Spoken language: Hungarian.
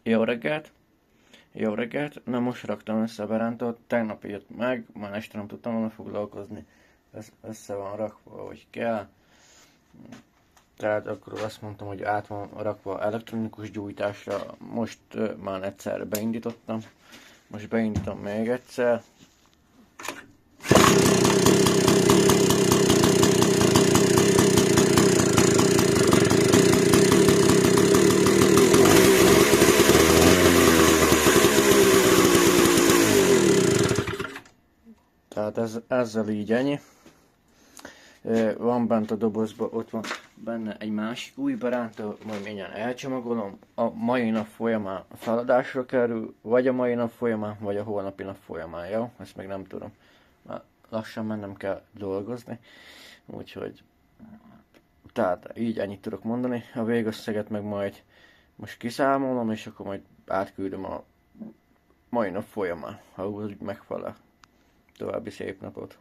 Jó reggelt! Jó reggelt! Na most raktam össze a berántót, tegnap jött meg, már este nem tudtam volna foglalkozni. Ez össze van rakva, ahogy kell. Tehát akkor azt mondtam, hogy át van rakva elektronikus gyújtásra. Most már egyszerre beindítottam. Most beindítom még egyszer. Tehát ezzel így ennyi. Van bent a dobozban, ott van benne egy másik új berántó, majd mindjárt elcsomagolom. A mai nap folyamán feladásra kerül, vagy a mai nap folyamán, vagy a holnapi nap folyamán, jó? Ezt még nem tudom. Már lassan mennem kell dolgozni, úgyhogy tehát így ennyit tudok mondani. A végösszeget meg majd most kiszámolom, és akkor majd átküldöm a mai nap folyamán, ha úgy megfelel. További szép napot!